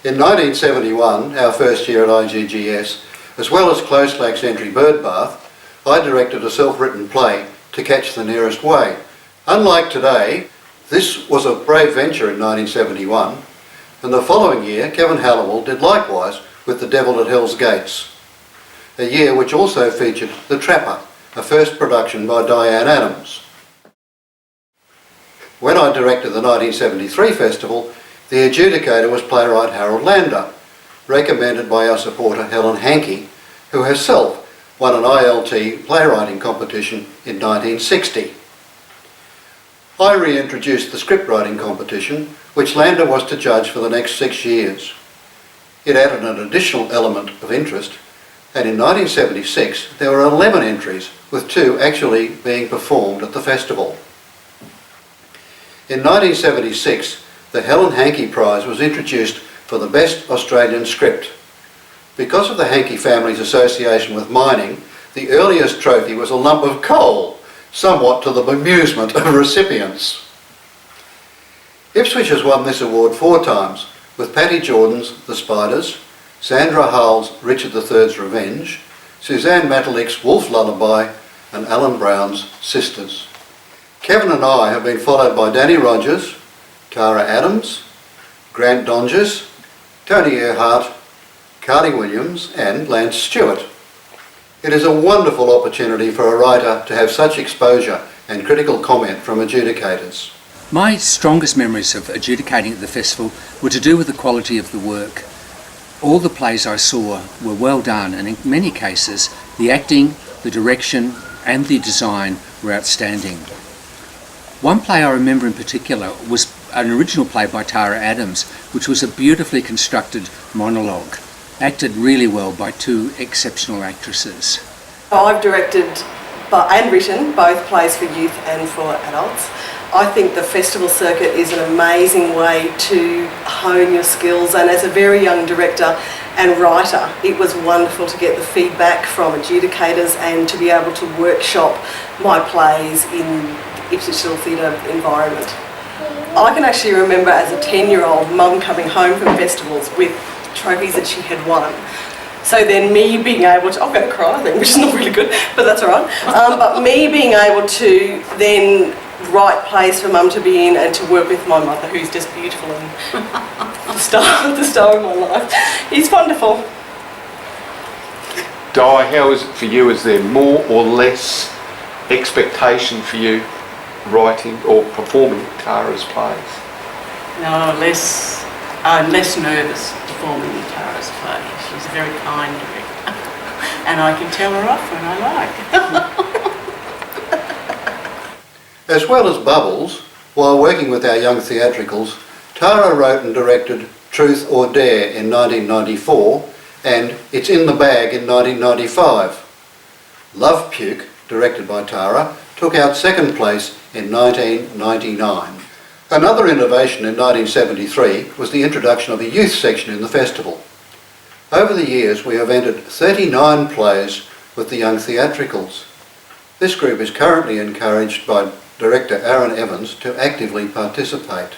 In 1971, our first year at IGGS, as well as Closelac's entry bird bath, I directed a self-written play, To Catch the Nearest Way. Unlike today, this was a brave venture in 1971, and the following year Kevin Halliwell did likewise with The Devil at Hell's Gates, a year which also featured The Trapper, a first production by Diane Adams. When I directed the 1973 festival, the adjudicator was playwright Harold Lander, recommended by our supporter Helen Hankey, who herself won an ILT playwriting competition in 1960. I reintroduced the scriptwriting competition, which Lander was to judge for the next 6 years. It added an additional element of interest, and in 1976 there were 11 entries, with 2 actually being performed at the festival. In 1976, the Helen Hankey Prize was introduced for the Best Australian Script. Because of the Hankey family's association with mining, the earliest trophy was a lump of coal, somewhat to the bemusement of recipients. Ipswich has won this award 4 times, with Patty Jordan's The Spiders, Sandra Hull's Richard III's Revenge, Suzanne Matelick's Wolf Lullaby, and Alan Brown's Sisters. Kevin and I have been followed by Danny Rogers, Tara Adams, Grant Donges, Tony Earhart, Carly Williams and Lance Stewart. It is a wonderful opportunity for a writer to have such exposure and critical comment from adjudicators. My strongest memories of adjudicating at the festival were to do with the quality of the work. All the plays I saw were well done, and in many cases the acting, the direction and the design were outstanding. One play I remember in particular was an original play by Tara Adams, which was a beautifully constructed monologue, acted really well by 2 exceptional actresses. I've directed and written both plays for youth and for adults. I think the festival circuit is an amazing way to hone your skills, and as a very young director and writer, it was wonderful to get the feedback from adjudicators and to be able to workshop my plays in Ipswich Little Theatre environment. I can actually remember as a 10-year-old mum coming home from festivals with trophies that she had won. So then me being able to, I'm going to cry I think, which is not really good, but that's all right. But me being able to then write plays for mum to be in and to work with my mother, who's just beautiful and the star of my life, is wonderful. Di, how is it for you? Is there more or less expectation for you writing or performing Tara's plays? No, I'm less nervous performing Tara's play. She's a very kind director and I can tell her off when I like. As well as Bubbles, while working with our young theatricals, Tara wrote and directed Truth or Dare in 1994 and It's in the Bag in 1995. Love Puke, directed by Tara, took out 2nd place in 1999. Another innovation in 1973 was the introduction of a youth section in the festival. Over the years we have entered 39 plays with the young theatricals. This group is currently encouraged by director Aaron Evans to actively participate.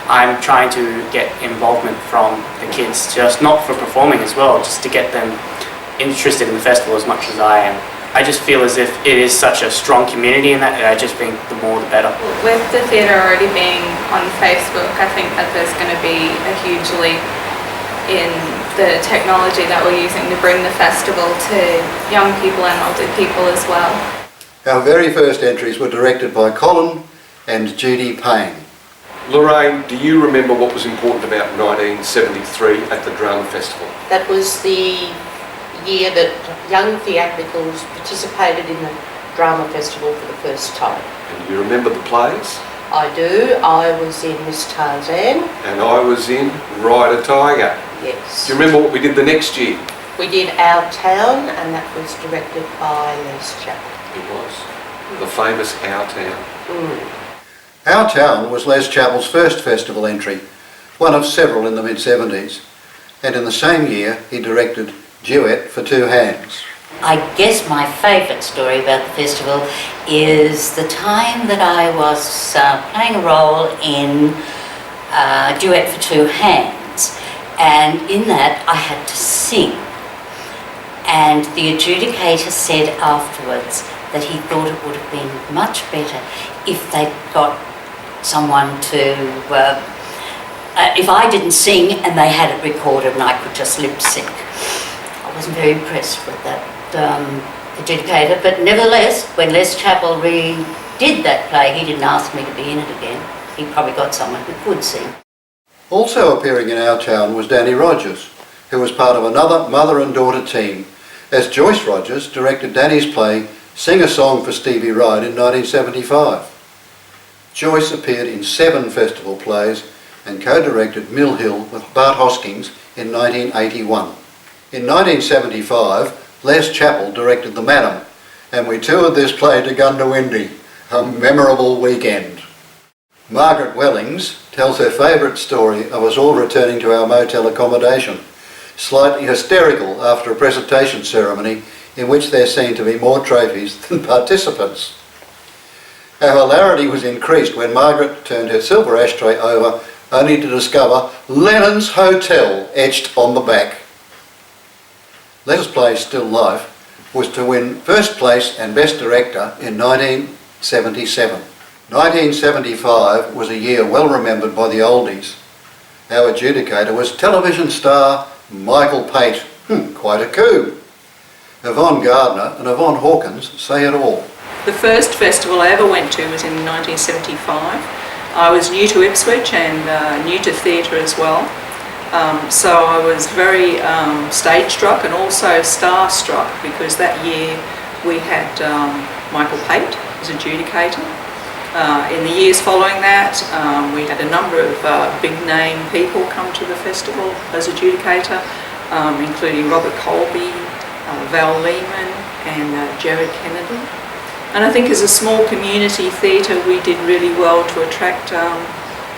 I'm trying to get involvement from the kids, just not for performing as well, just to get them interested in the festival as much as I am. I just feel as if it is such a strong community in that, and I just think the more the better. With the theatre already being on Facebook, I think that there's going to be a huge leap in the technology that we're using to bring the festival to young people and older people as well. Our very first entries were directed by Colin and Judy Payne. Lorraine, do you remember what was important about 1973 at the Drama Festival? That was the year that young theatricals participated in the Drama Festival for the first time. And you remember the plays? I do. I was in Miss Tarzan. And I was in Ride a Tiger. Yes. Do you remember what we did the next year? We did Our Town, and that was directed by Les Chappell. It was. The famous Our Town. Our Town was Les Chappell's first festival entry, one of several in the mid-70s, and in the same year he directed Duet for Two Hands. I guess my favourite story about the festival is the time that I was playing a role in Duet for Two Hands, And in that, I had to sing. And the adjudicator said afterwards that he thought it would have been much better if they'd got someone to, if I didn't sing and they had it recorded and I could just lip sync. I wasn't very impressed with that adjudicator, but nevertheless, when Les Chappell redid that play, he didn't ask me to be in it again. He probably got someone who could sing. Also appearing in our town was Danny Rogers, who was part of another mother and daughter team, as Joyce Rogers directed Danny's play Sing a Song for Stevie Wright in 1975. Joyce appeared in 7 festival plays and co-directed Mill Hill with Bart Hoskins in 1981. In 1975, Les Chappell directed The Madam, and we toured this play to Gundawindi, a memorable weekend. Margaret Wellings tells her favourite story of us all returning to our motel accommodation, slightly hysterical after a presentation ceremony in which there seemed to be more trophies than participants. Our hilarity was increased when Margaret turned her silver ashtray over only to discover Lennon's Hotel etched on the back. Les's play Still Life was to win first place and best director in 1977. 1975 was a year well remembered by the oldies. Our adjudicator was television star Michael Pate. Quite a coup. Yvonne Gardner and Yvonne Hawkins say it all. The first festival I ever went to was in 1975. I was new to Ipswich and new to theatre as well. So I was very stage struck and also star struck because that year we had Michael Pate as adjudicator. In the years following that, we had a number of big name people come to the festival as adjudicator, including Robert Colby, Val Lehman and Jared Kennedy. And I think as a small community theatre we did really well to attract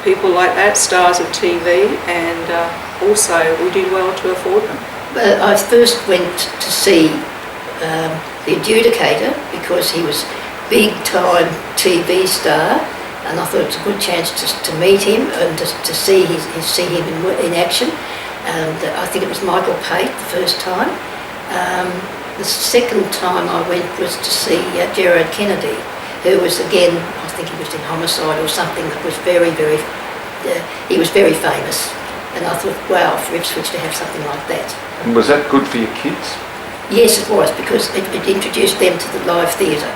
people like that, stars of TV, and also we did well to afford them. I first went to see the adjudicator because he was big time TV star, and I thought it was a good chance to meet him and to see him in action. And I think it was Michael Pate the first time. The second time I went was to see Jared Kennedy, who was again, I think he was in Homicide or something, that was he was very famous. And I thought, wow, for Ipswich to have something like that. And was that good for your kids? Yes, it was, because it introduced them to the live theatre.